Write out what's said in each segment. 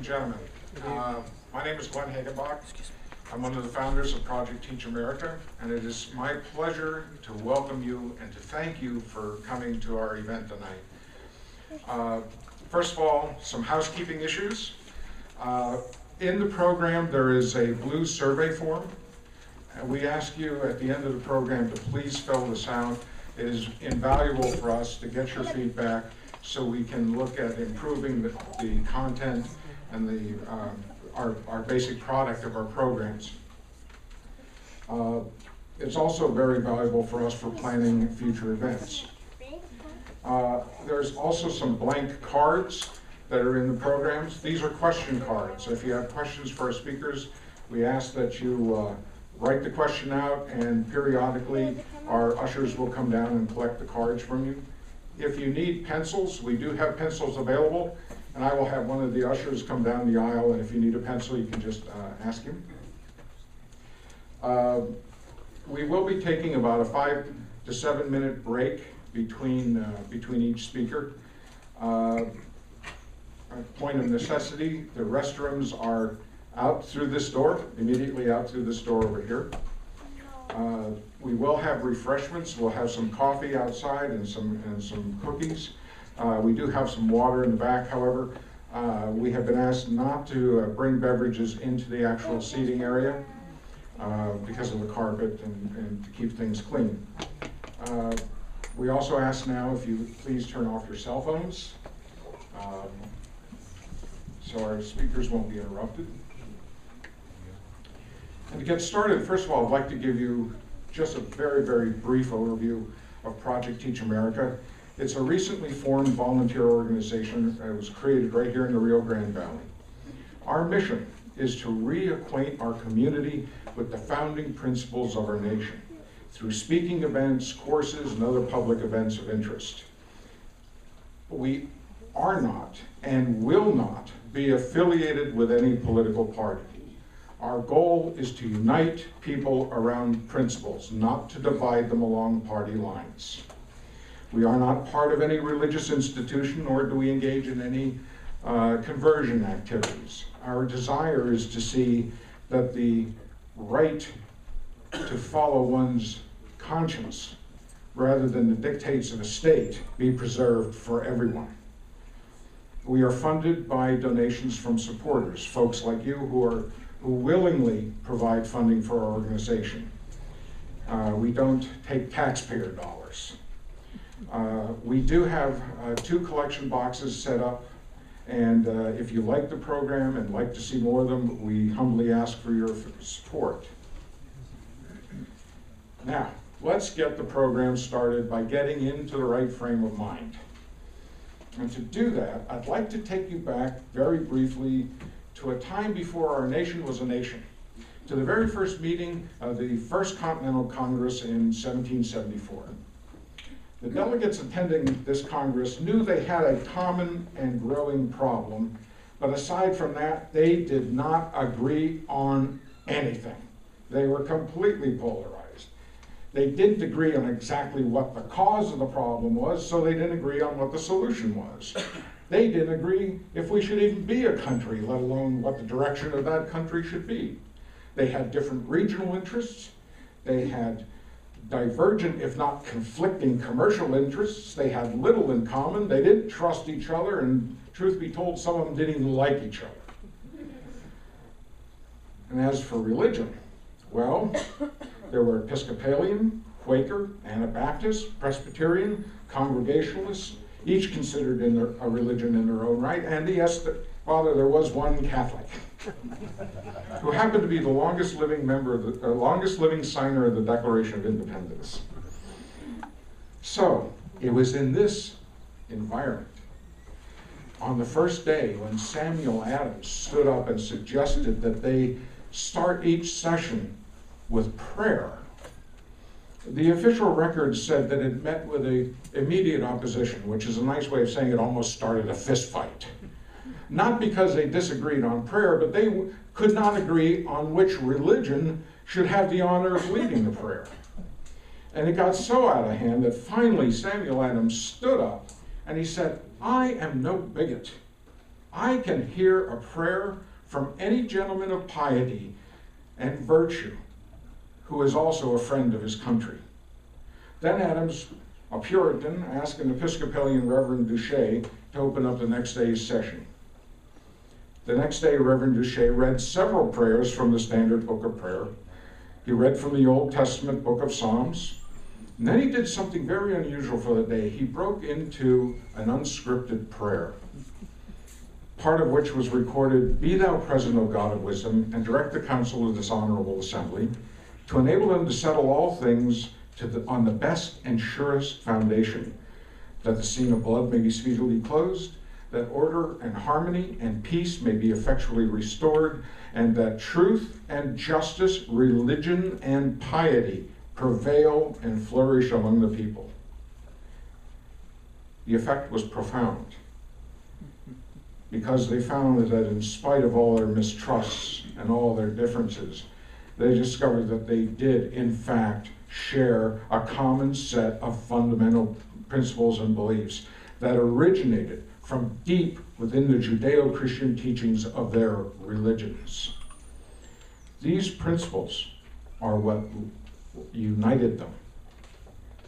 gentlemen. My name is Glenn Hagenbach. I'm one of the founders of Project Teach America, and it is my pleasure to welcome you and to thank you for coming to our event tonight. First of all, some housekeeping issues. In the program, there is a blue survey form. We ask you at the end of the program to please fill this out. It is invaluable for us to get your feedback so we can look at improving the content and our basic product of our programs. It's also very valuable for us for planning future events. There's also some blank cards that are in the programs. These are question cards. If you have questions for our speakers, we ask that you write the question out, and periodically our ushers will come down and collect the cards from you. If you need pencils, we do have pencils available, and I will have one of the ushers come down the aisle, and if you need a pencil, you can just ask him. We will be taking about a 5 to 7 minute break between each speaker. A point of necessity, the restrooms are out through this door, immediately out through this door over here. We will have refreshments. We'll have some coffee outside and some cookies. We do have some water in the back, however. We have been asked not to bring beverages into the actual seating area because of the carpet and to keep things clean. We also ask now if you please turn off your cell phones so our speakers won't be interrupted. And to get started, first of all, I'd like to give you just a very, very brief overview of Project Teach America. It's a recently formed volunteer organization that was created right here in the Rio Grande Valley. Our mission is to reacquaint our community with the founding principles of our nation through speaking events, courses, and other public events of interest. We are not and will not be affiliated with any political party. Our goal is to unite people around principles, not to divide them along party lines. We are not part of any religious institution, nor do we engage in any conversion activities. Our desire is to see that the right to follow one's conscience, rather than the dictates of a state, be preserved for everyone. We are funded by donations from supporters, folks like you who willingly provide funding for our organization. We don't take taxpayer dollars. We do have 2 collection boxes set up, and if you like the program and like to see more of them, we humbly ask for your support. Now, let's get the program started by getting into the right frame of mind. And to do that, I'd like to take you back very briefly to a time before our nation was a nation, to the very first meeting of the First Continental Congress in 1774. The delegates attending this Congress knew they had a common and growing problem, but aside from that, they did not agree on anything. They were completely polarized. They didn't agree on exactly what the cause of the problem was, so they didn't agree on what the solution was. They didn't agree if we should even be a country, let alone what the direction of that country should be. They had different regional interests. They had divergent, if not conflicting, commercial interests. They had little in common. They didn't trust each other, and truth be told, some of them didn't even like each other. And as for religion, well, there were Episcopalian, Quaker, Anabaptist, Presbyterian, Congregationalists, each considered a religion in their own right, and yes, there was one Catholic who happened to be the longest living signer of the Declaration of Independence. So it was in this environment, on the first day, when Samuel Adams stood up and suggested that they start each session with prayer. The official record said that it met with an immediate opposition, which is a nice way of saying it almost started a fist fight. Not because they disagreed on prayer, but they could not agree on which religion should have the honor of leading the prayer. And it got so out of hand that finally Samuel Adams stood up and he said, "I am no bigot. I can hear a prayer from any gentleman of piety and virtue who is also a friend of his country. Then Adams, a Puritan, asked an Episcopalian Reverend Duché to open up the next day's session. The next day, Reverend Duché read several prayers from the Standard Book of Prayer. He read from the Old Testament book of Psalms. And then he did something very unusual for the day. He broke into an unscripted prayer, part of which was recorded, "Be thou present, O God of wisdom, and direct the counsel of this honorable assembly, to enable them to settle all things on the best and surest foundation, that the scene of blood may be speedily closed, that order and harmony and peace may be effectually restored, and that truth and justice, religion and piety prevail and flourish among the people." The effect was profound, because they found that in spite of all their mistrusts and all their differences, they discovered that they did, in fact, share a common set of fundamental principles and beliefs that originated from deep within the Judeo-Christian teachings of their religions. These principles are what united them.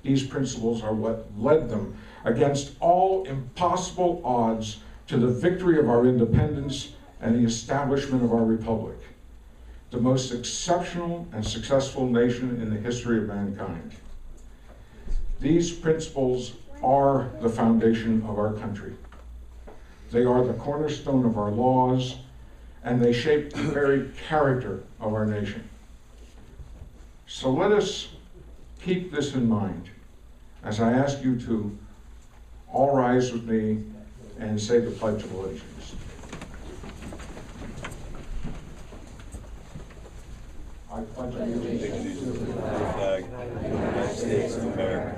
These principles are what led them against all impossible odds to the victory of our independence and the establishment of our republic, the most exceptional and successful nation in the history of mankind. These principles are the foundation of our country. They are the cornerstone of our laws, and they shape the very character of our nation. So let us keep this in mind as I ask you to all rise with me and say the Pledge of Allegiance. I pledge allegiance to the flag of the United States of America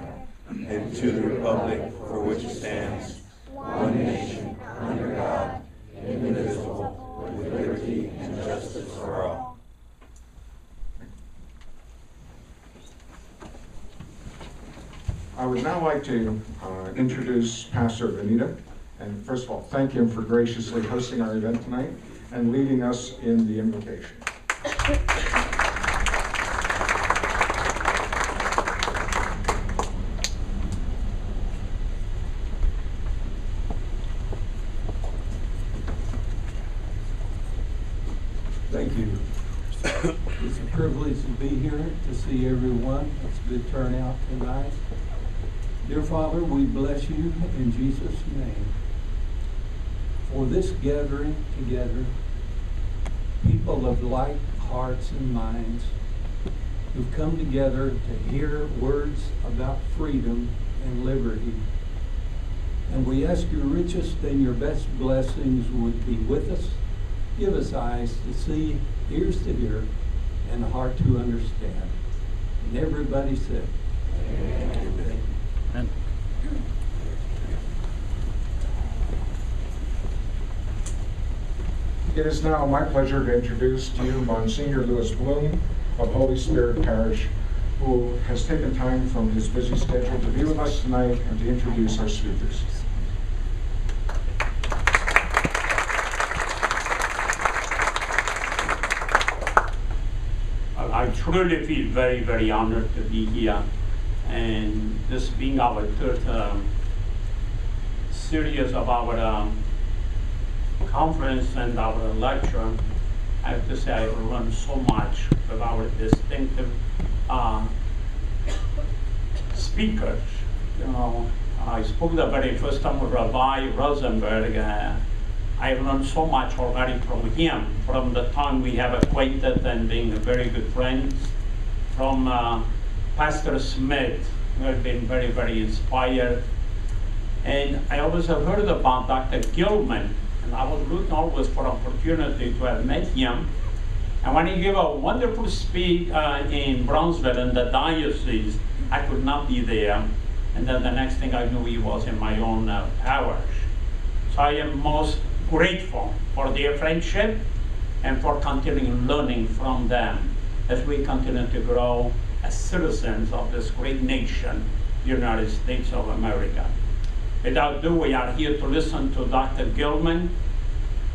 and to the republic for which it stands, one nation, under God, indivisible, with liberty and justice for all. I would now like to introduce Pastor Benita, and first of all, thank him for graciously hosting our event tonight and leading us in the invocation. Thank you. It's a privilege to be here, to see everyone. It's a good turnout tonight. Dear Father, we bless you in Jesus' name for this gathering together, people of like hearts and minds who've come together to hear words about freedom and liberty. And we ask your richest and your best blessings would be with us. Give us eyes to see, ears to hear, and a heart to understand. And everybody said, Amen. Amen. It is now my pleasure to introduce to you Monsignor Louis Bloom of Holy Spirit Parish, who has taken time from his busy schedule to be with us tonight and to introduce our speakers. I truly feel very, very honored to be here, and this being our third series of our conference and our lecture. I have to say I've learned so much with our distinctive speakers. You know, I spoke the very first time with Rabbi Rosenberg. I learned so much already from him, from the time we have acquainted and being a very good friends, from Pastor Smith, who have been very, very inspired. And I always have heard about Dr. Gelman, and I was looking always for opportunity to have met him. And when he gave a wonderful speech in Brownsville in the diocese, I could not be there. And then the next thing I knew, he was in my own parish. So I am most grateful for their friendship and for continuing learning from them as we continue to grow as citizens of this great nation, the United States of America. Without ado, we are here to listen to Dr. Gelman,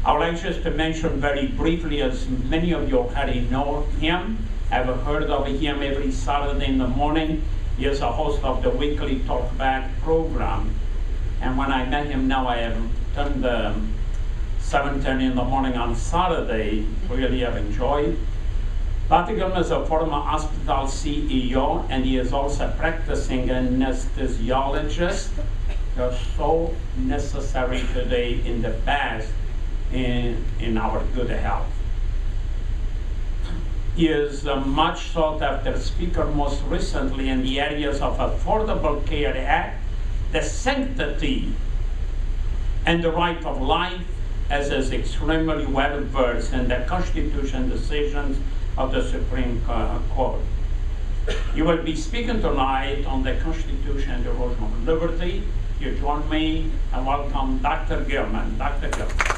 I would like just to mention very briefly, as many of you already know him, have heard of him every Saturday in the morning. He is a host of the weekly Talkback program. And when I met him now, I have done the 7:10 in the morning on Saturday, really have enjoyed. Dr. Gelman is a former hospital CEO, and he is also a practicing anesthesiologist. They're so necessary today in the past in our good health. He is a much sought after speaker, most recently in the areas of Affordable Care Act, the sanctity and the right of life, as is extremely well versed in the Constitution decisions of the Supreme Court. You will be speaking tonight on the Constitution and the erosion of liberty. You join me and welcome Dr. Gelman. Dr. Gelman.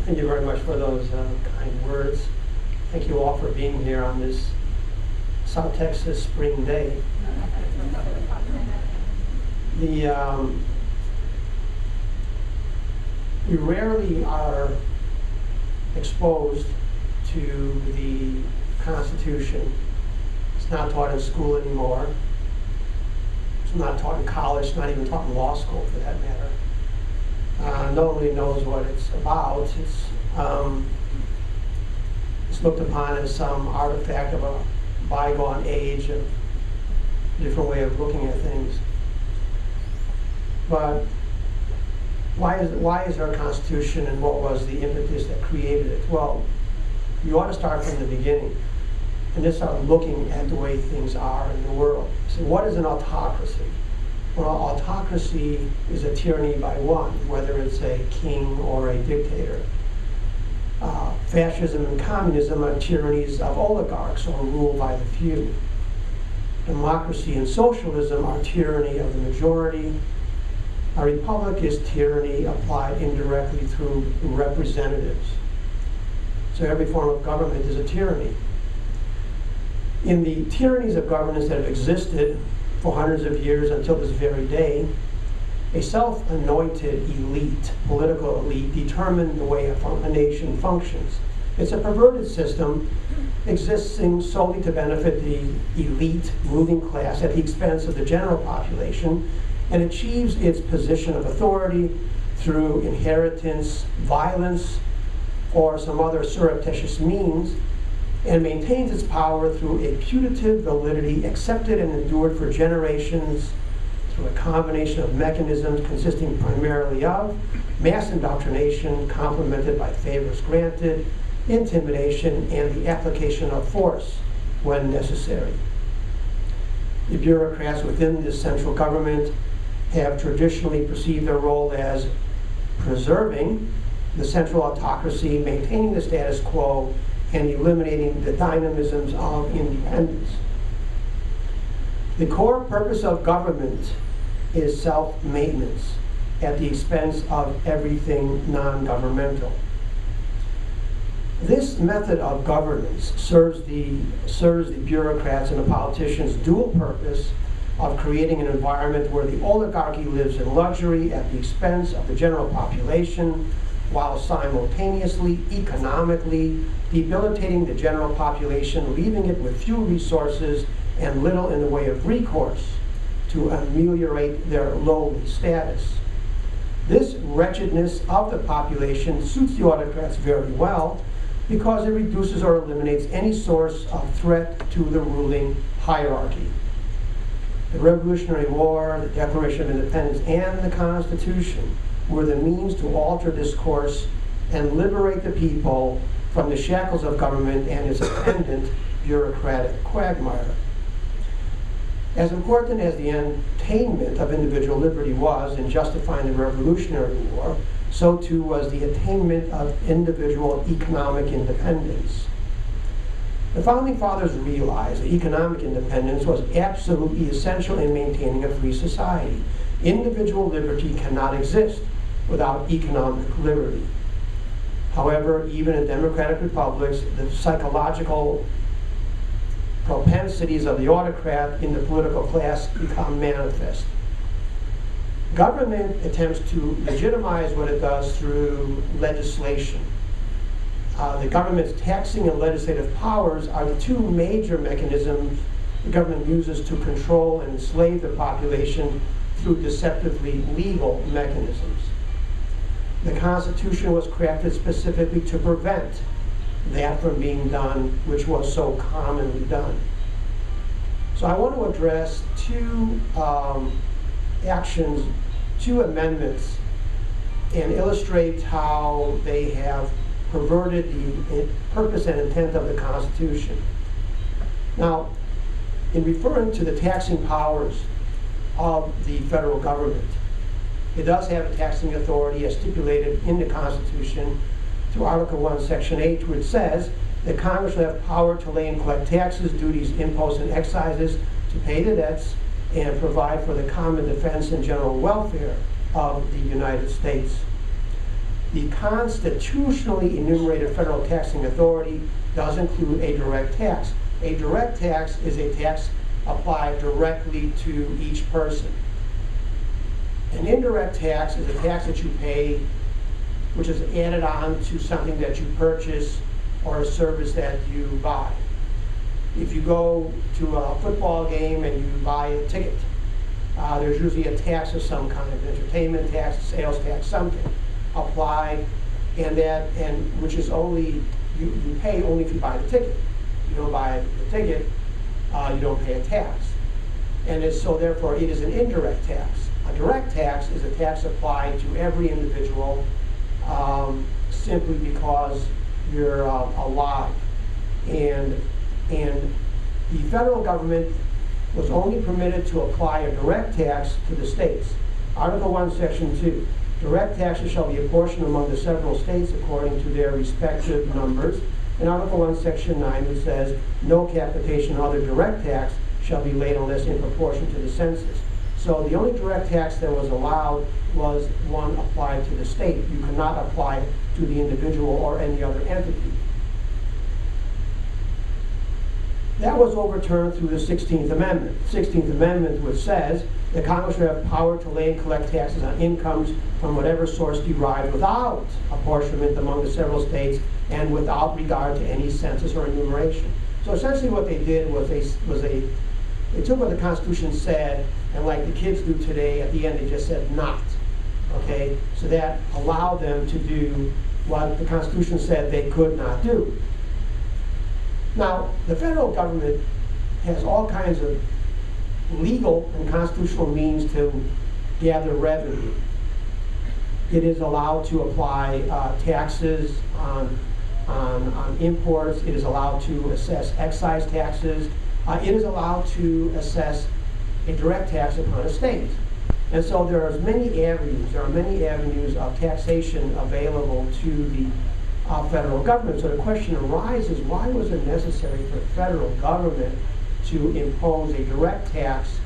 Thank you very much for those kind words. Thank you all for being here on this South Texas spring day. We rarely are exposed to the Constitution. It's not taught in school anymore. It's not taught in college, not even taught in law school for that matter. No one really knows what it's about. It's looked upon as some artifact of a bygone age, of a different way of looking at things. But why is our Constitution, and what was the impetus that created it? Well, you ought to start from the beginning and just start looking at the way things are in the world. So what is an autocracy? Well, autocracy is a tyranny by one, whether it's a king or a dictator. Fascism and communism are tyrannies of oligarchs or rule by the few. Democracy and socialism are tyranny of the majority. A republic is tyranny applied indirectly through representatives. So every form of government is a tyranny. In the tyrannies of governance that have existed for hundreds of years until this very day, a self-anointed elite, political elite, determine the way a nation functions. It's a perverted system existing solely to benefit the elite ruling class at the expense of the general population, and achieves its position of authority through inheritance, violence, or some other surreptitious means, and maintains its power through a putative validity accepted and endured for generations through a combination of mechanisms consisting primarily of mass indoctrination complemented by favors granted, intimidation, and the application of force when necessary. The bureaucrats within this central government have traditionally perceived their role as preserving the central autocracy, maintaining the status quo, and eliminating the dynamisms of independence. The core purpose of government is self-maintenance at the expense of everything non-governmental. This method of governance serves the bureaucrats and the politicians' dual purpose of creating an environment where the oligarchy lives in luxury at the expense of the general population, while simultaneously, economically, debilitating the general population, leaving it with few resources and little in the way of recourse to ameliorate their lowly status. This wretchedness of the population suits the autocrats very well because it reduces or eliminates any source of threat to the ruling hierarchy. The Revolutionary War, the Declaration of Independence, and the Constitution were the means to alter this course and liberate the people from the shackles of government and its attendant bureaucratic quagmire. As important as the attainment of individual liberty was in justifying the Revolutionary War, so too was the attainment of individual economic independence. The Founding Fathers realized that economic independence was absolutely essential in maintaining a free society. Individual liberty cannot exist without economic liberty. However, even in democratic republics, the psychological propensities of the autocrat in the political class become manifest. Government attempts to legitimize what it does through legislation. The government's taxing and legislative powers are the two major mechanisms the government uses to control and enslave the population through deceptively legal mechanisms. The Constitution was crafted specifically to prevent that from being done, which was so commonly done. So I want to address two amendments, and illustrate how they have perverted the purpose and intent of the Constitution. Now, in referring to the taxing powers of the federal government, it does have a taxing authority as stipulated in the Constitution through Article 1, Section 8, which says that Congress will have power to lay and collect taxes, duties, imposts, and excises, to pay the debts, and provide for the common defense and general welfare of the United States. The constitutionally enumerated federal taxing authority does include a direct tax. A direct tax is a tax applied directly to each person. An indirect tax is a tax that you pay, which is added on to something that you purchase or a service that you buy. If you go to a football game and you buy a ticket, there's usually a tax of some kind, entertainment tax, sales tax, something applied, and which is only, you pay only if you buy the ticket. You don't buy the ticket, you don't pay a tax. And so therefore it is an indirect tax. A direct tax is a tax applied to every individual simply because you're alive. And the federal government was only permitted to apply a direct tax to the states. Article 1, Section 2. Direct taxes shall be apportioned among the several states according to their respective numbers. In Article 1, Section 9, it says, no capitation or other direct tax shall be laid unless in proportion to the census. So the only direct tax that was allowed was one applied to the state. You could not apply it to the individual or any other entity. That was overturned through the 16th Amendment. The 16th Amendment, which says that Congress will have power to lay and collect taxes on incomes from whatever source derived without apportionment among the several states and without regard to any census or enumeration. So essentially what they did was they took what the Constitution said, and like the kids do today, at the end they just said not. Okay? So that allowed them to do what the Constitution said they could not do. Now, the federal government has all kinds of legal and constitutional means to gather revenue. It is allowed to apply taxes on imports. It is allowed to assess excise taxes. It is allowed to assess a direct tax upon a state. And so there are many avenues of taxation available to the federal government. So the question arises, why was it necessary for the federal government to impose a direct tax,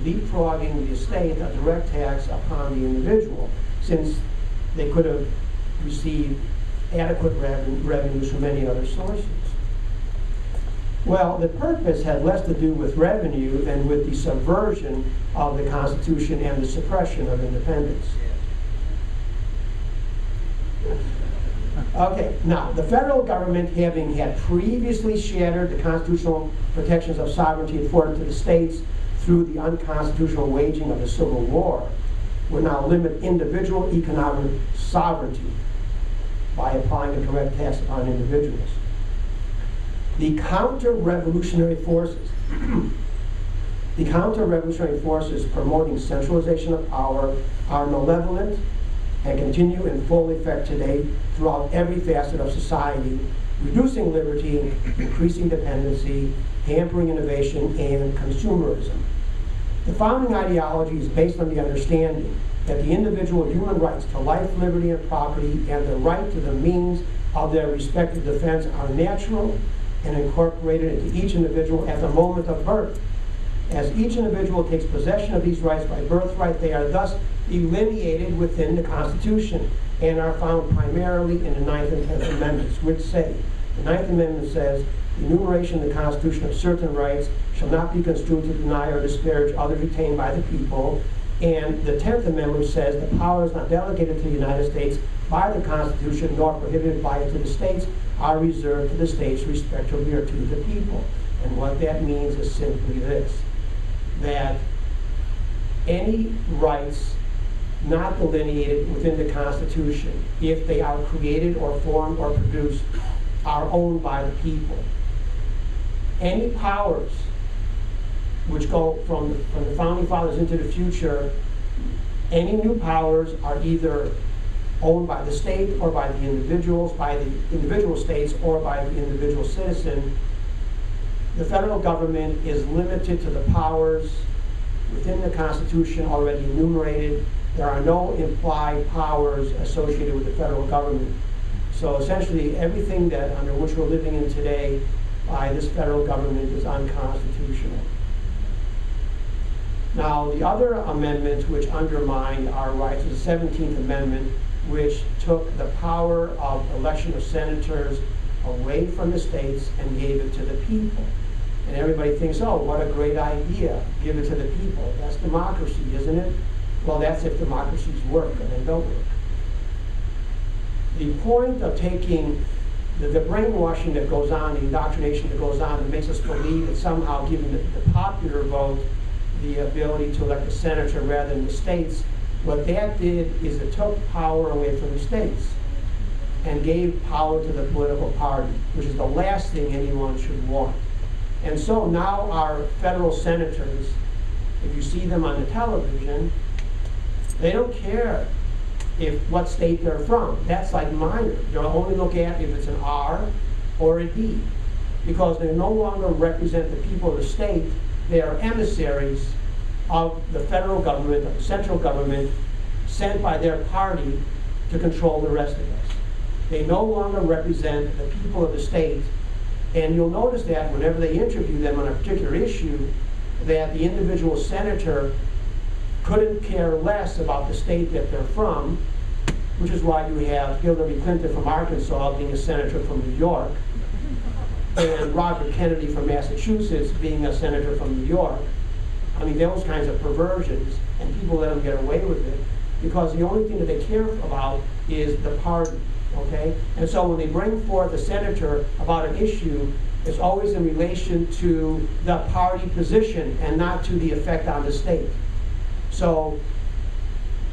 leapfrogging the state, a direct tax upon the individual, since they could have received adequate revenues from many other sources? Well, the purpose had less to do with revenue than with the subversion of the Constitution and the suppression of independence. Okay, now, the federal government, having had previously shattered the constitutional protections of sovereignty afforded to the states through the unconstitutional waging of the Civil War, will now limit individual economic sovereignty by applying a direct tax upon individuals. The counter-revolutionary forces promoting centralization of power are malevolent and continue in full effect today throughout every facet of society, reducing liberty, increasing dependency, hampering innovation, and consumerism. The founding ideology is based on the understanding that the individual human rights to life, liberty, and property, and the right to the means of their respective defense are natural and incorporated into each individual at the moment of birth. As each individual takes possession of these rights by birthright, they are thus delineated within the Constitution and are found primarily in the 9th and 10th Amendments, which say The 9th Amendment says, the enumeration in the Constitution of certain rights shall not be construed to deny or disparage others retained by the people. And the 10th Amendment says the powers not delegated to the United States by the Constitution nor prohibited by it to the states are reserved to the states respectively or to the people. And what that means is simply this, that any rights not delineated within the Constitution, if they are created or formed or produced, are owned by the people. Any powers which go from the Founding Fathers into the future, any new powers are either owned by the state or by the individuals, by the individual states or by the individual citizen. The federal government is limited to the powers within the Constitution already enumerated. There are no implied powers associated with the federal government. So essentially everything that under which we're living in today by this federal government is unconstitutional. Now, the other amendments which undermined our rights is the 17th Amendment, which took the power of election of senators away from the states and gave it to the people. And everybody thinks, oh, what a great idea, give it to the people. That's democracy, isn't it? Well, that's if democracies work, and they don't work. The point of taking the brainwashing that goes on, the indoctrination that goes on, that makes us believe that somehow giving the popular vote the ability to elect a senator rather than the states, what that did is it took power away from the states and gave power to the political party, which is the last thing anyone should want. And so now our federal senators, if you see them on the television, they don't care what state they're from. That's like minor. They'll only look at if it's an R or a D, because they no longer represent the people of the state. They are emissaries of the federal government, of the central government, sent by their party to control the rest of us. They no longer represent the people of the state. And you'll notice that whenever they interview them on a particular issue, that the individual senator couldn't care less about the state that they're from, which is why you have Hillary Clinton from Arkansas being a senator from New York, and Robert Kennedy from Massachusetts being a senator from New York. I mean, those kinds of perversions, and people let them get away with it, because the only thing that they care about is the party, okay? And so when they bring forth a senator about an issue, it's always in relation to the party position and not to the effect on the state. So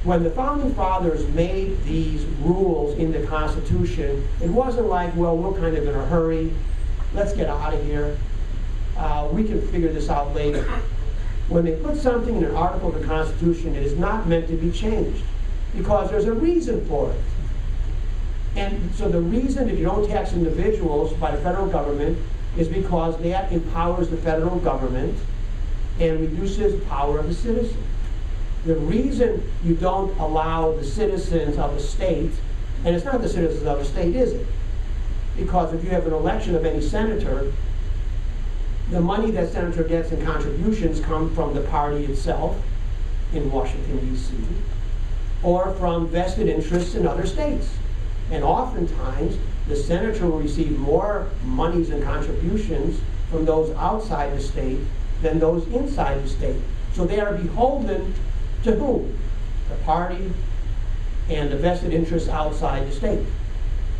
when the Founding Fathers made these rules in the Constitution, it wasn't like, well, we're kind of in a hurry, let's get out of here, we can figure this out later. When they put something in an article of the Constitution, it is not meant to be changed, because there's a reason for it. And so the reason that you don't tax individuals by the federal government is because that empowers the federal government and reduces the power of the citizen. The reason you don't allow the citizens of a state, and it's not the citizens of a state, is it? Because if you have an election of any senator, the money that senator gets in contributions come from the party itself in Washington, D.C., or from vested interests in other states. And oftentimes, the senator will receive more monies and contributions from those outside the state than those inside the state. So they are beholden to whom? The party and the vested interests outside the state.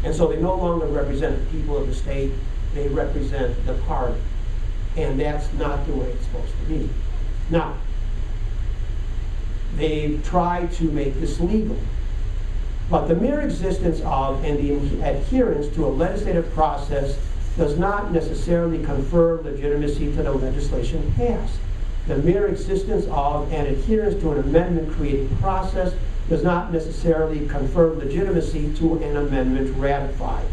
And so they no longer represent the people of the state, they represent the party. And that's not the way it's supposed to be. Now, they've tried to make this legal. But the mere existence of and the adherence to a legislative process does not necessarily confer legitimacy to the legislation passed. The mere existence of and adherence to an amendment-creating process does not necessarily confer legitimacy to an amendment ratified.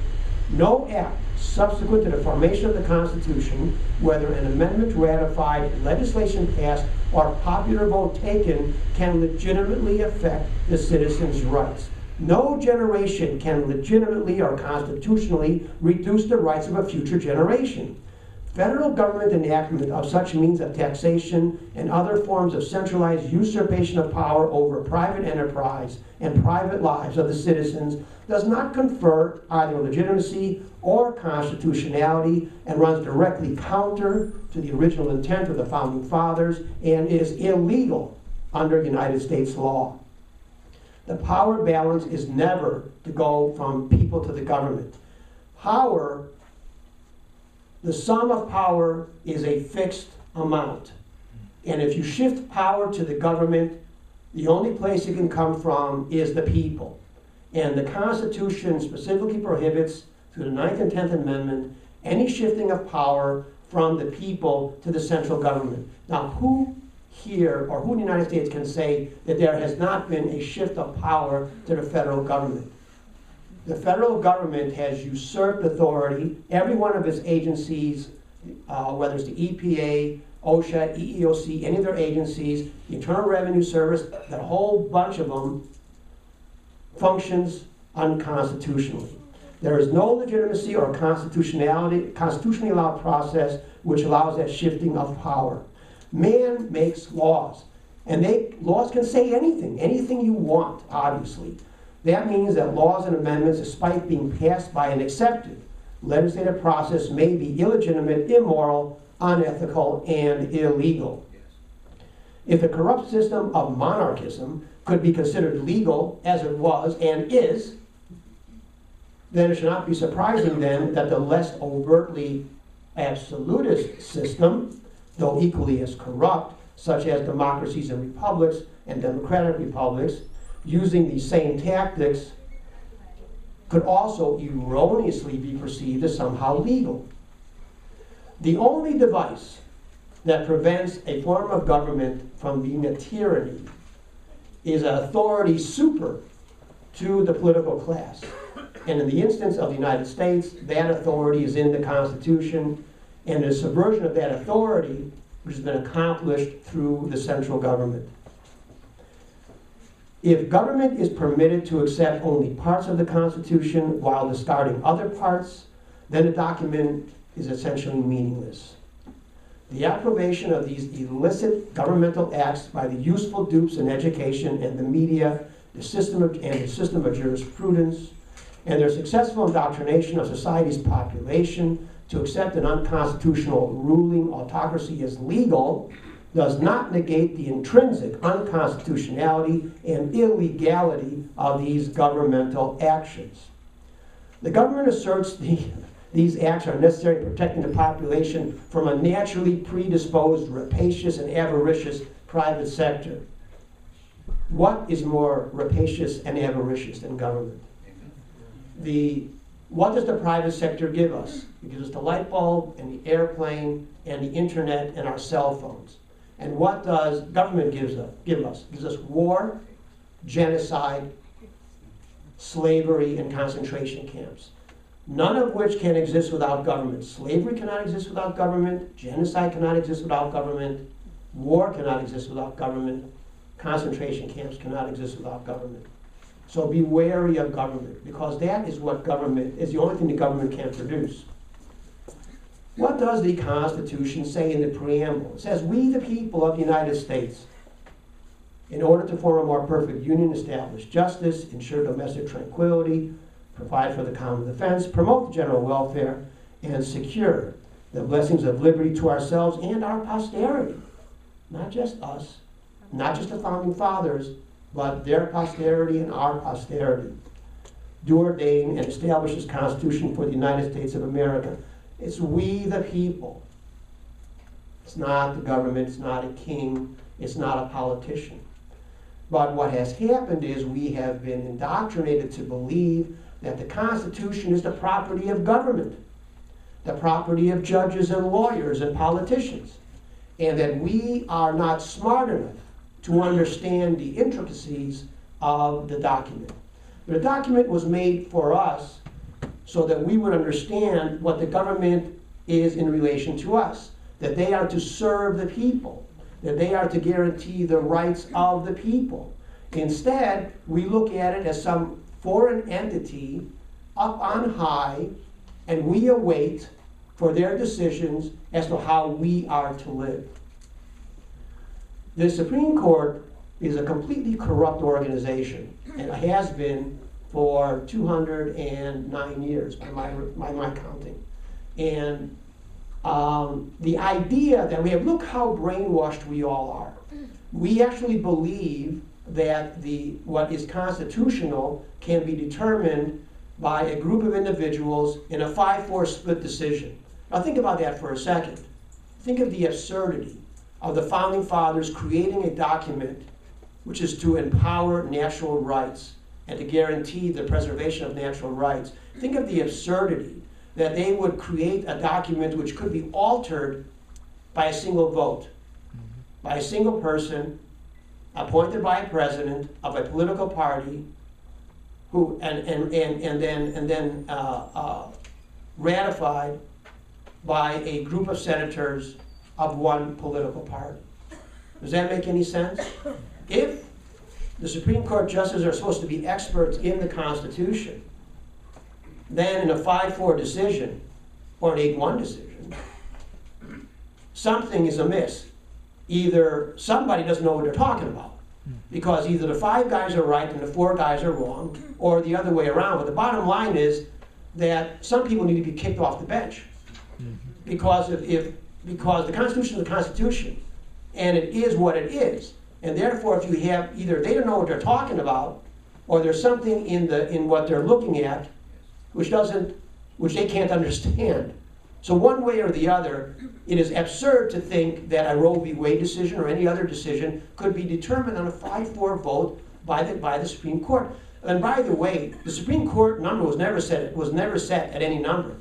No act subsequent to the formation of the Constitution, whether an amendment ratified, legislation passed, or popular vote taken, can legitimately affect the citizens' rights. No generation can legitimately or constitutionally reduce the rights of a future generation. Federal government enactment of such means of taxation and other forms of centralized usurpation of power over private enterprise and private lives of the citizens does not confer either legitimacy or constitutionality and runs directly counter to the original intent of the Founding Fathers and is illegal under United States law. The power balance is never to go from people to the government. Power, the sum of power is a fixed amount. And if you shift power to the government, the only place it can come from is the people. And the Constitution specifically prohibits, through the 9th and 10th Amendment, any shifting of power from the people to the central government. Now, who here, or who in the United States can say that there has not been a shift of power to the federal government? The federal government has usurped authority. Every one of its agencies, whether it's the EPA, OSHA, EEOC, any of their agencies, the Internal Revenue Service, that whole bunch of them functions unconstitutionally. There is no legitimacy or constitutionally allowed process which allows that shifting of power. Man makes laws, and laws can say anything you want, obviously. That means that laws and amendments, despite being passed by an accepted legislative process, may be illegitimate, immoral, unethical, and illegal. If the corrupt system of monarchism could be considered legal, as it was and is, then it should not be surprising then that the less overtly absolutist system, though equally as corrupt, such as democracies and republics and democratic republics, using these same tactics, could also erroneously be perceived as somehow legal. The only device that prevents a form of government from being a tyranny is an authority super to the political class. And in the instance of the United States, that authority is in the Constitution, and the subversion of that authority, which has been accomplished through the central government. If government is permitted to accept only parts of the Constitution while discarding other parts, then the document is essentially meaningless. The approbation of these illicit governmental acts by the useful dupes in education and the media, the system of jurisprudence, and their successful indoctrination of society's population to accept an unconstitutional ruling autocracy as legal does not negate the intrinsic unconstitutionality and illegality of these governmental actions. The government asserts these acts are necessary in protecting the population from a naturally predisposed, rapacious, and avaricious private sector. What is more rapacious and avaricious than government? What does the private sector give us? It gives us the light bulb and the airplane and the internet and our cell phones. And what does government give us? It gives us war, genocide, slavery, and concentration camps. None of which can exist without government. Slavery cannot exist without government. Genocide cannot exist without government. War cannot exist without government. Concentration camps cannot exist without government. So be wary of government, because that is what government is, the only thing the government can produce. What does the Constitution say in the preamble? It says, "We, the people of the United States, in order to form a more perfect union, establish justice, ensure domestic tranquility, provide for the common defense, promote the general welfare, and secure the blessings of liberty to ourselves and our posterity." Not just us, not just the Founding Fathers, but their posterity and our posterity. Do ordain and establish this Constitution for the United States of America. It's we the people. It's not the government, it's not a king, it's not a politician. But what has happened is we have been indoctrinated to believe that the Constitution is the property of government, the property of judges and lawyers and politicians, and that we are not smart enough to understand the intricacies of the document. The document was made for us so that we would understand what the government is in relation to us, that they are to serve the people, that they are to guarantee the rights of the people. Instead, we look at it as some foreign entity up on high, and we await for their decisions as to how we are to live. The Supreme Court is a completely corrupt organization, and it has been for 209 years by my counting. And the idea that we have, look how brainwashed we all are. We actually believe that what is constitutional can be determined by a group of individuals in a 5-4 split decision. Now think about that for a second. Think of the absurdity of the Founding Fathers creating a document which is to empower natural rights and to guarantee the preservation of natural rights. Think of the absurdity that they would create a document which could be altered by a single vote, by a single person appointed by a president of a political party who and then ratified by a group of senators of one political party. Does that make any sense? If the Supreme Court justices are supposed to be experts in the Constitution, then in a 5-4 decision or an 8-1 decision, something is amiss. Either somebody doesn't know what they're talking about, because either the 5 guys are right and the 4 guys are wrong, or the other way around. But the bottom line is that some people need to be kicked off the bench, because because the Constitution is the Constitution, and it is what it is. And therefore, if you have either they don't know what they're talking about, or there's something in what they're looking at which they can't understand. So one way or the other, it is absurd to think that a Roe v. Wade decision or any other decision could be determined on a 5-4 vote by the Supreme Court. And by the way, the Supreme Court number was never set at any number.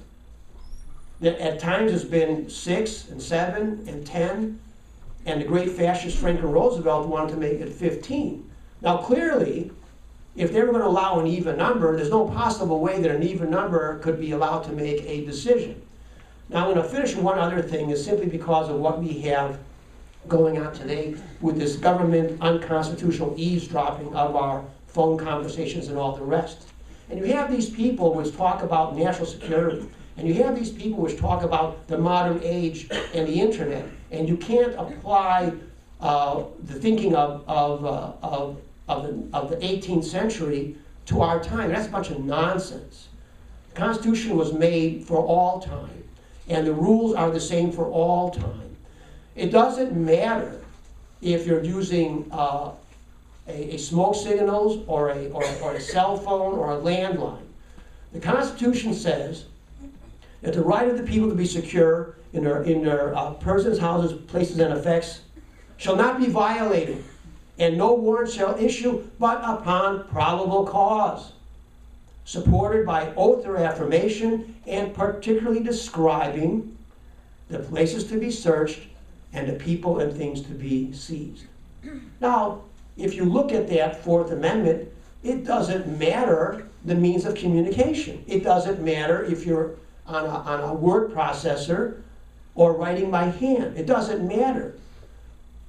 At times it's been 6 and 7 and 10, and the great fascist Franklin Roosevelt wanted to make it 15. Now clearly, if they were going to allow an even number, there's no possible way that an even number could be allowed to make a decision. Now I'm going to finish with one other thing, is simply because of what we have going on today with this government unconstitutional eavesdropping of our phone conversations and all the rest. And you have these people which talk about national security, and you have these people which talk about the modern age and the internet, and you can't apply the thinking of the 18th century to our time. That's a bunch of nonsense. The Constitution was made for all time, and the rules are the same for all time. It doesn't matter if you're using a smoke signals or a cell phone or a landline. The Constitution says that the right of the people to be secure in their persons, houses, places, and effects shall not be violated, and no warrant shall issue but upon probable cause, supported by oath or affirmation, and particularly describing the places to be searched and the people and things to be seized. Now, if you look at that Fourth Amendment, it doesn't matter the means of communication. It doesn't matter if you're on a word processor or writing by hand. It doesn't matter.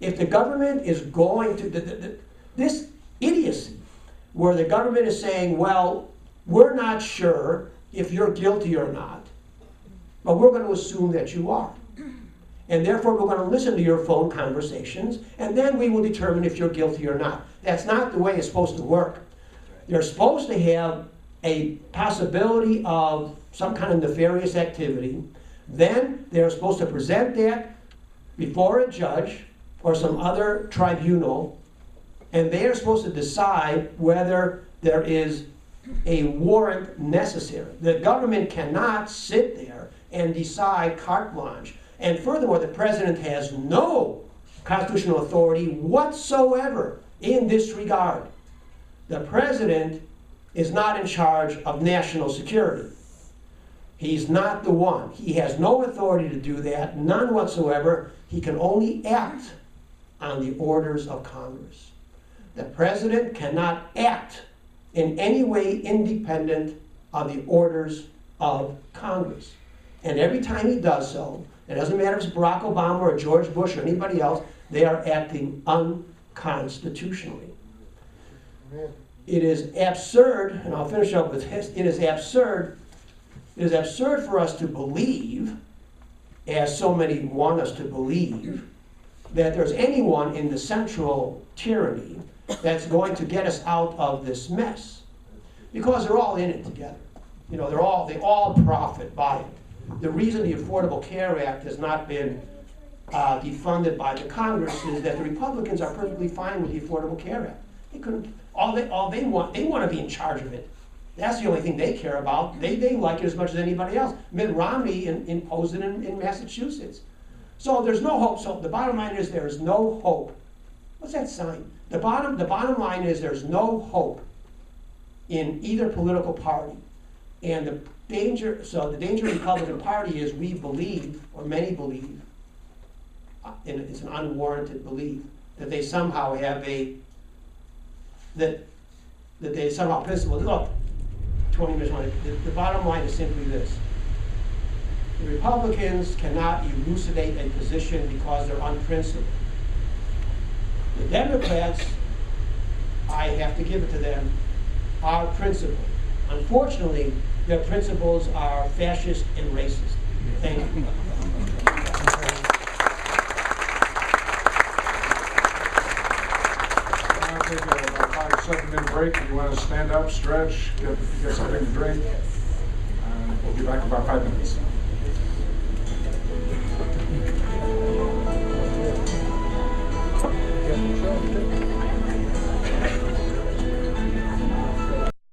If the government is going to, this idiocy, where the government is saying, well, we're not sure if you're guilty or not, but we're going to assume that you are. And therefore, we're going to listen to your phone conversations, and then we will determine if you're guilty or not. That's not the way it's supposed to work. You're supposed to have a possibility of some kind of nefarious activity. Then they're supposed to present that before a judge or some other tribunal, and they are supposed to decide whether there is a warrant necessary. The government cannot sit there and decide carte blanche. And furthermore, the president has no constitutional authority whatsoever in this regard. The president is not in charge of national security. He's not the one. He has no authority to do that, none whatsoever. He can only act on the orders of Congress. The president cannot act in any way independent of the orders of Congress. And every time he does so, it doesn't matter if it's Barack Obama or George Bush or anybody else, they are acting unconstitutionally. It is absurd, and I'll finish up with this, it is absurd for us to believe as so many want us to believe, that there's anyone in the central tyranny that's going to get us out of this mess. Because they're all in it together. You know, they all profit by it. The reason the Affordable Care Act has not been defunded by the Congress is that the Republicans are perfectly fine with the Affordable Care Act. They couldn't, all they want to be in charge of it. That's the only thing they care about. They like it as much as anybody else. Mitt Romney imposed it in Massachusetts. So there's no hope. So the bottom line is there is no hope. What's that sign? The bottom line is there's no hope in either political party. And the danger of the Republican Party is we believe, or many believe, and it's an unwarranted belief, that they somehow have that they somehow principled. Look, 20 minutes on it. The bottom line is simply this. The Republicans cannot elucidate a position because they're unprincipled. The Democrats, I have to give it to them, are principled. Unfortunately, their principles are fascist and racist. Thank you. I'll take about 5-7 minute break. If you want to stand up, stretch, get something to drink, and we'll be back in about 5 minutes.